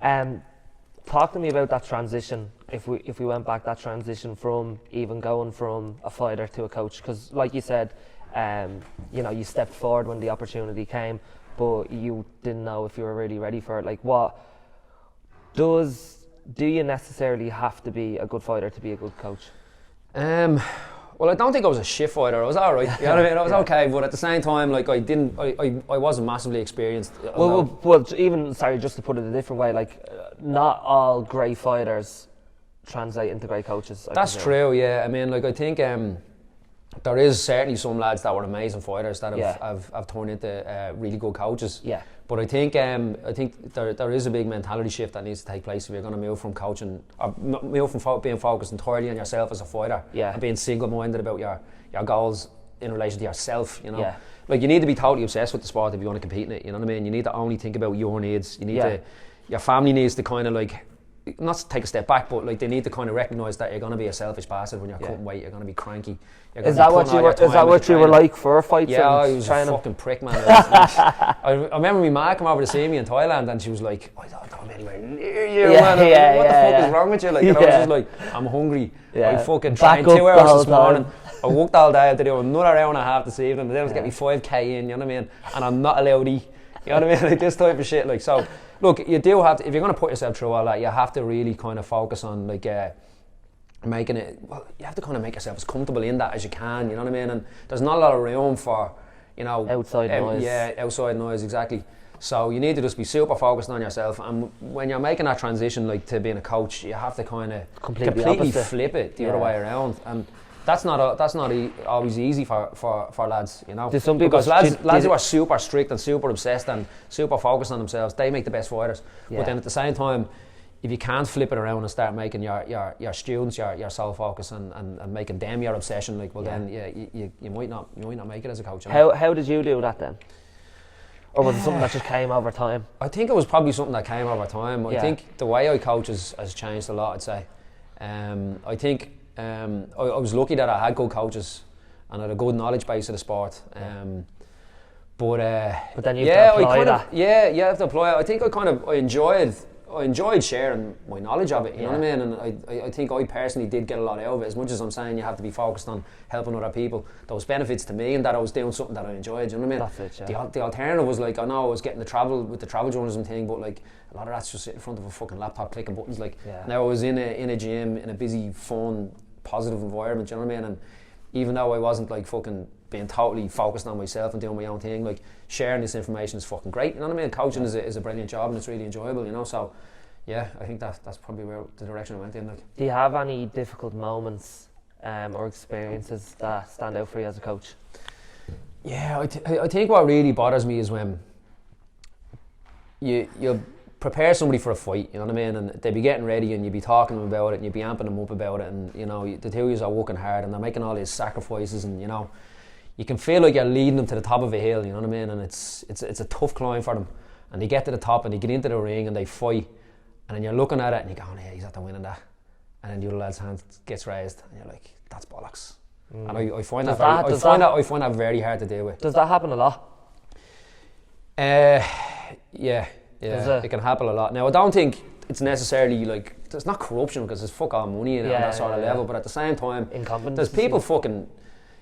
Talk to me about that transition. If we went back, that transition from even going from a fighter to a coach, because like you said, you know, you stepped forward when the opportunity came, but you didn't know if you were really ready for it. Like, do you necessarily have to be a good fighter to be a good coach? Well, I don't think I was a shit fighter. I was all right. You know what I mean? I was okay, but at the same time, like I wasn't massively experienced. Well, even just to put it a different way, like not all great fighters translate into great coaches. That's true. Yeah, I mean, like I think there is certainly some lads that were amazing fighters that have turned into really good coaches. Yeah. But I think there is a big mentality shift that needs to take place if you're going to move from coaching, or move from being focused entirely on yourself as a fighter, and being single-minded about your goals in relation to yourself. You know, like you need to be totally obsessed with the sport if you want to compete in it. You know what I mean? You need to only think about your needs. You need to, your family needs to kind of like, not to take a step back, but like they need to kind of recognise that you're going to be a selfish bastard when you're cutting weight. You're going to be cranky. Is that what you were like for fights? Yeah, I was a fucking prick, man. I remember my ma come over to see me in Thailand, and she was like, "I don't come anywhere near you, man. What the fuck is wrong with you?" Like, and I was just like, "I'm hungry. I fucking trained 2 hours this morning. I worked all day. I had to do another hour and a half this evening. Then I was getting me 5k in. You know what I mean? And I'm not allowed to eat. You know what I mean? Like this type of shit. Like so." Look, you do have to, if you're going to put yourself through all that, you have to really kind of focus on like making it, well, you have to kind of make yourself as comfortable in that as you can, you know what I mean? And there's not a lot of room for, you know, outside noise. Yeah, outside noise, exactly. So you need to just be super focused on yourself, and when you're making that transition like to being a coach, you have to kind of completely flip it the other way around. And that's not always easy for lads, you know. Because lads who are super strict and super obsessed and super focused on themselves, they make the best fighters. But then at the same time, if you can't flip it around and start making your students your sole focus and making them your obsession, like then you might not make it as a coach. You know? How did you do that then? Or was it something that just came over time? I think it was probably something that came over time. I think the way I coach has changed a lot, I'd say. I think I was lucky that I had good coaches and had a good knowledge base of the sport. But then you have to apply that. Yeah, you have to apply it. I think I enjoyed sharing my knowledge of it, you know what I mean? And I think I personally did get a lot out of it. As much as I'm saying you have to be focused on helping other people, there was benefits to me and that I was doing something that I enjoyed, you know what I mean? That's it, yeah. The alternative was like, I know I was getting the travel journalism thing, but like a lot of that's just sitting in front of a fucking laptop clicking buttons. Like now I was in a gym, in a busy, fun, positive environment, you know what I mean? And even though I wasn't like fucking being totally focused on myself and doing my own thing, like sharing this information is fucking great, you know what I mean? Coaching is a brilliant job and it's really enjoyable, you know, so yeah, I think that's probably where the direction I went in. Like, do you have any difficult moments or experiences that stand out for you as a coach? Yeah, I think what really bothers me is when you prepare somebody for a fight, you know what I mean, and they be getting ready and you be talking to them about it and you be amping them up about it, and you know the two of you are working hard and they're making all these sacrifices, and you know you can feel like you're leading them to the top of a hill, you know what I mean, and it's a tough climb for them, and they get to the top and they get into the ring and they fight, and then you're looking at it and you're going, yeah, he's at the winning that, and then the other lad's hand gets raised and you're like, that's bollocks. And I find that very hard to deal with. Does that happen a lot? Yeah, it can happen a lot. Now I don't think it's necessarily like, there's not corruption because there's fuck all money in it on that sort of level, but at the same time there's people fucking,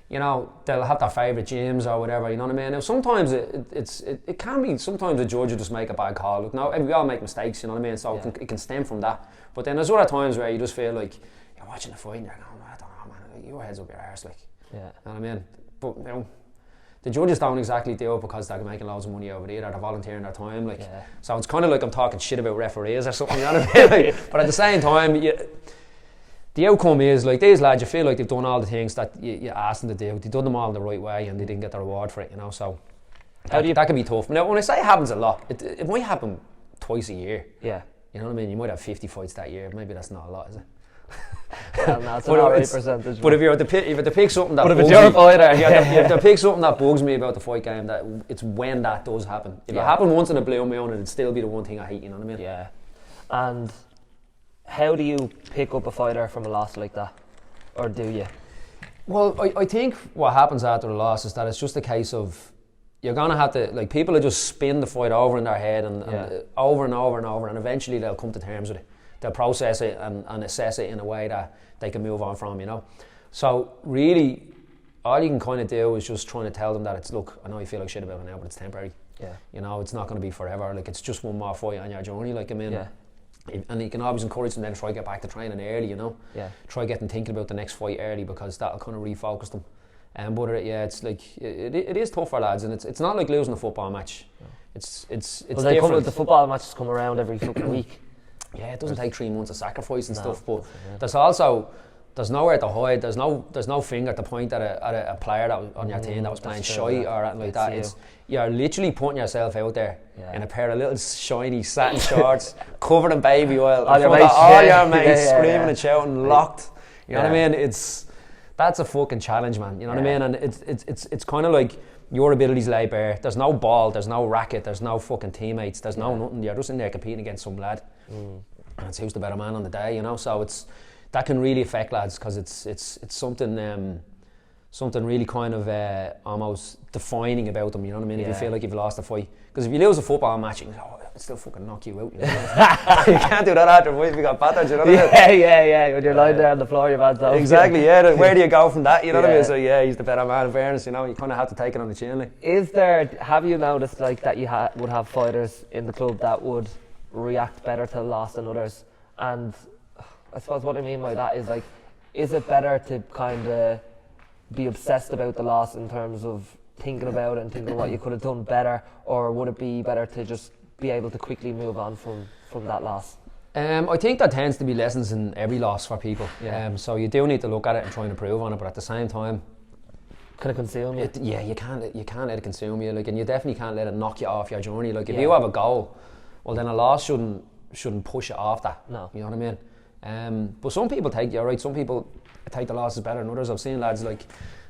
you know, they'll have their favourite gyms or whatever, you know what I mean? Now sometimes it can be, sometimes a judge will just make a bad call. Look, now we all make mistakes, you know what I mean? So it can stem from that. But then there's other times where you just feel like you're watching the fight and you're going, I don't know, man, your head's up your arse, like, you know what I mean? But you know, the judges don't exactly do it because they're making loads of money over there, they're volunteering their time, like, so it's kind of like I'm talking shit about referees or something, you know what I mean? Like, but at the same time, the outcome is like these lads, you feel like they've done all the things that you asked them to do. They've done them all the right way and they didn't get the reward for it, you know, so that can be tough. Now when I say it happens a lot, it might happen twice a year. Yeah. You know what I mean? You might have 50 fights that year, maybe that's not a lot, is it? Well, no, it's an alright percentage. But if you have to pick something that bugs me, you have to pick something that bugs me about the fight game, that it's when that does happen. If it happened once in a blue moon, it'd still be the one thing I hate, you know what I mean? Yeah. And how do you pick up a fighter from a loss like that? Or do you? Well, I think what happens after a loss is that it's just a case of you're gonna have to, like, people will just spin the fight over in their head and over and over and over, and eventually they'll come to terms with it. They'll process it and assess it in a way that they can move on from, you know. So really, all you can kind of do is just trying to tell them that it's, look, I know you feel like shit about it now, but it's temporary. Yeah. You know, it's not going to be forever. Like, it's just one more fight on your journey. Like, I mean, and you can always encourage them then to try to get back to training early, you know. Yeah. Try getting thinking about the next fight early, because that'll kind of refocus them. But it's like it is tough for lads, and it's not like losing a football match. No. It's well, they come with the football matches come around every fucking week. Yeah, it doesn't take 3 months of sacrifice and stuff, but there's nowhere to hide. There's no finger to point at a player that was on your team that was playing shy or anything like that. You're literally putting yourself out there in a pair of little shiny satin shorts, covered in baby oil, all your mates screaming and shouting, locked. You know what I mean? That's a fucking challenge, man. You know what I mean? And it's kind of like your abilities lay bare. There's no ball, there's no racket, there's no fucking teammates, there's no nothing. You're just in there competing against some lad, and it's who's the better man on the day, you know. So that can really affect lads, because it's something really kind of almost defining about them. You know what I mean? If you feel like you've lost a fight, because if you lose a football match, you go, it still fucking knock you out. You know? You can't do that after a fight if you got battered. You know what I mean? Yeah. When you're lying there on the floor, you've had that. Exactly. Yeah. Where do you go from that? You know what I mean? So he's the better man. In fairness, you know, you kind of have to take it on the chin. Like. Have you noticed like that you would have fighters in the club that would react better to loss than others? And I suppose what I mean by that is, like, is it better to kind of be obsessed about the loss in terms of thinking about it and thinking what you could have done better, or would it be better to just be able to quickly move on from that loss? I think there tends to be lessons in every loss for people. So you do need to look at it and try and improve on it, but at the same time, can it consume you? You can't let it consume you, like, and you definitely can't let it knock you off your journey. Like, if you have a goal, well, then a loss shouldn't push it off that. No. You know what I mean? But some people some people take the losses better than others. I've seen lads, like,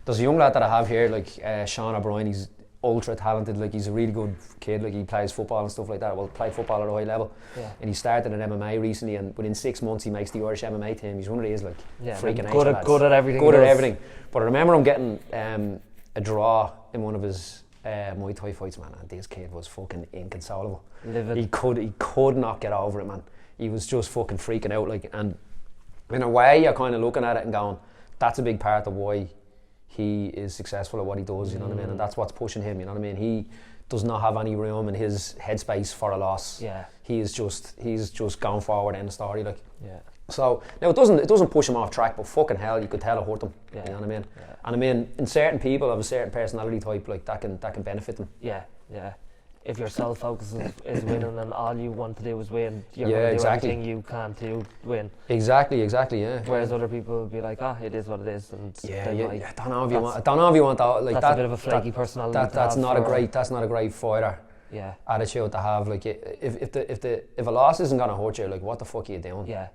there's a young lad that I have here, like Sean O'Brien. He's ultra talented, like, he's a really good kid, like, he plays football and stuff like that. Well, played football at a high level, and he started in MMA recently, and within 6 months he makes the Irish MMA team. He's one of these, like, freaking good at everything. Good at everything. But I remember him getting a draw in one of his Muay Thai fights, man, and this kid was fucking inconsolable. Livid. He could not get over it, man. He was just fucking freaking out, like, and in a way you're kind of looking at it and going, that's a big part of why he is successful at what he does, you know what I mean? And that's what's pushing him, you know what I mean? He does not have any room in his headspace for a loss. Yeah. He's just going forward in the story, like. Yeah. So now it doesn't push him off track, but fucking hell, you could tell it hurt him. Yeah. You know what I mean? Yeah. And I mean, in certain people of a certain personality type, like, that can benefit them. Yeah. If your sole focus is winning and all you want to do is win, you're going to do everything you can to win. Exactly, yeah. Whereas other people will be like, it is what it is, and I don't know if you want that. Like, that's a bit of a flaky personality. That's not a great fighter. Yeah. Attitude to have. Like, if a loss isn't gonna hurt you, like, what the fuck are you doing? Yeah.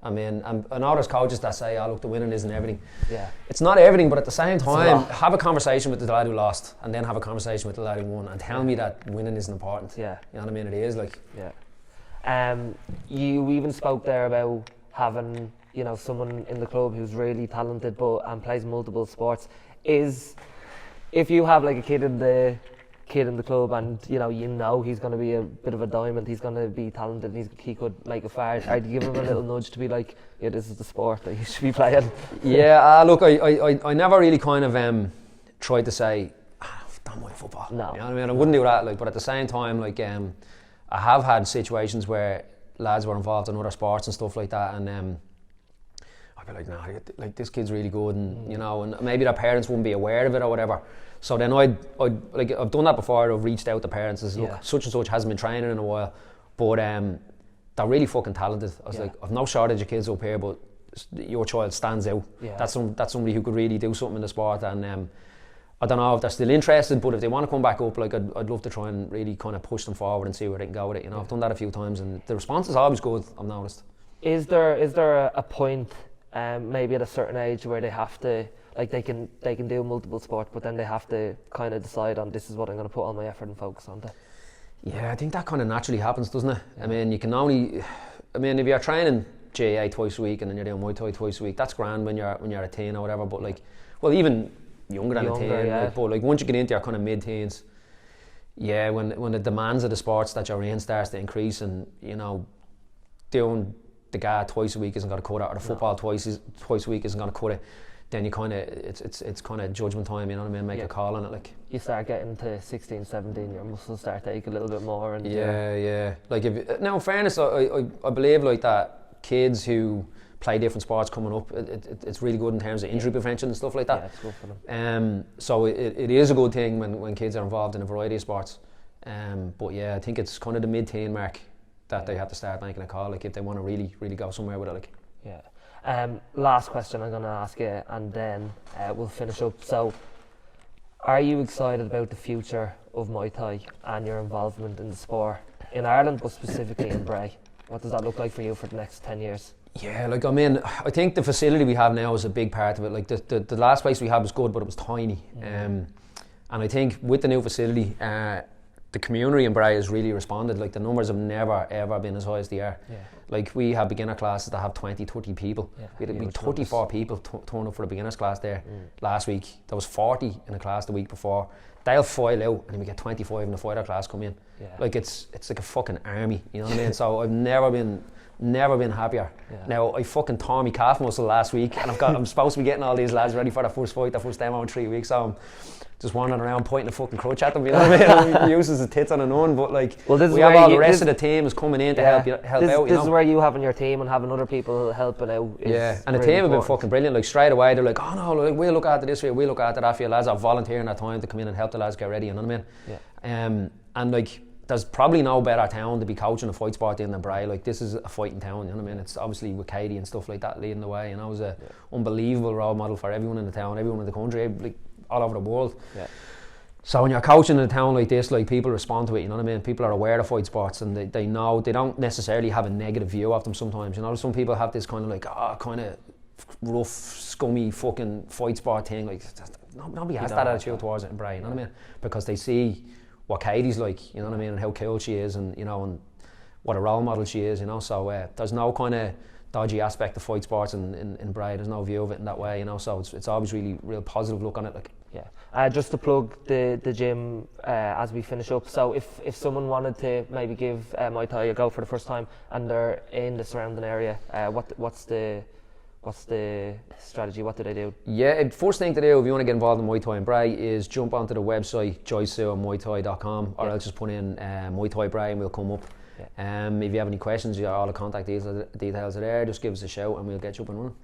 I mean, and all those coaches that say, look, the winning isn't everything. Yeah. It's not everything, but at the same time, have a conversation with the lad who lost, and then have a conversation with the lad who won, and tell me that winning isn't important. Yeah. You know what I mean? It is, like. Yeah. You even spoke there about having, you know, someone in the club who's really talented and plays multiple sports. If you have, like, a kid in the club, and you know he's going to be a bit of a diamond, he's going to be talented, he could make a fire, I'd give him a little nudge to be like, this is the sport that you should be playing. Look, I never really kind of tried to say, don't mind football. No. You know what I mean? I wouldn't do that, like, but at the same time, like, I have had situations where lads were involved in other sports and stuff like that, and I'd be like, nah, like, this kid's really good, and you know, and maybe their parents wouldn't be aware of it or whatever. So then I'd like, I've done that before. I've reached out to parents and said, look, such and such hasn't been training in a while, but they're really fucking talented. I was like, I've no shortage of kids up here, but your child stands out. Yeah. That's somebody who could really do something in the sport, and I don't know if they're still interested, but if they want to come back up, like, I'd love to try and really kind of push them forward and see where they can go with it. You know, I've done that a few times, and the response is always good, I've noticed. Is there a point, maybe at a certain age, where they have to, like, they can do multiple sports, but then they have to kind of decide on, this is what I'm going to put all my effort and focus on to? Yeah, I think that kind of naturally happens, doesn't it? Yeah. I mean, if you're training GAA twice a week and then you're doing Muay Thai twice a week, that's grand when you're a teen or whatever, but, like, well, even younger than a teen, like, but, like, once you get into your kind of mid-teens, yeah, when the demands of the sports that you're in starts to increase, and you know, doing the guard twice a week isn't going to cut it, or the football twice a week isn't going to cut it, then you kind of it's kind of judgment time, you know what I mean? Make a call on it, like. You start getting to 16, 17, your muscles start to ache a little bit more, and yeah. Like now, in fairness, I believe like that kids who play different sports coming up, it's really good in terms of injury prevention and stuff like that. Yeah, it's good for them. So it is a good thing when kids are involved in a variety of sports. But yeah, I think it's kind of the mid-teen mark that they have to start making a call, like if they want to really go somewhere with it, like. Yeah. Last question I'm going to ask you, and then we'll finish up. So, are you excited about the future of Muay Thai and your involvement in the sport in Ireland, but specifically in Bray? What does that look like for you for the next 10 years? Yeah, like I mean, I think the facility we have now is a big part of it. Like the last place we had was good, but it was tiny. And I think with the new facility, the community in Bray has really responded. Like the numbers have never ever been as high as they are. Yeah. Like we have beginner classes that have 20, 30 people. Yeah, we had 34 people turn up for a beginners class there last week. There was 40 in a class the week before. They'll file out, and then we get 25 in the fighter class come in. Yeah. Like it's like a fucking army, you know what I mean? So I've never been happier. Yeah. Now I fucking tore my calf muscle last week, and I'm supposed to be getting all these lads ready for their first fight, their first demo in 3 weeks. So I'm just wandering around pointing a fucking crutch at them, you know what I mean? He uses his tits on and on, but like, we have all the rest of the team is coming in to help out. This is where you having your team and having other people helping out. And the team have been fucking brilliant. Like straight away, they're like, oh no, like, we'll look after this for you, we'll look after that for you. Lads are volunteering their time to come in and help the lads get ready, you know what I mean? Yeah. And like, there's probably no better town to be coaching a fight sport in than Bray. Like this is a fighting town, you know what I mean? It's obviously with Katie and stuff like that leading the way, you know, it was a unbelievable role model for everyone in the town, everyone in the country, like all over the world. Yeah. So when you're coaching in a town like this, like people respond to it, you know what I mean? People are aware of fight sports, and they know, they don't necessarily have a negative view of them sometimes, you know? Some people have this kind of like, kind of rough, scummy fucking fight sport thing, like nobody has that attitude towards it in Bray, you know what I mean? Because they see what Katie's like, you know what I mean, and how cool she is, and you know, and what a role model she is, you know. So there's no kind of dodgy aspect of fight sports in Bray. There's no view of it in that way, you know. So it's always really real positive look on it, like. Yeah. Just to plug the gym as we finish up. So if someone wanted to maybe give Muay Thai a go for the first time and they're in the surrounding area, what's the strategy? What do they do? Yeah, first thing to do if you want to get involved in Muay Thai in Bray is jump onto the website joysuamuaythai.com, or else just put in Muay Thai Bray and we'll come up. Yeah. If you have any questions, all the contact details are there. Just give us a shout and we'll get you up and running.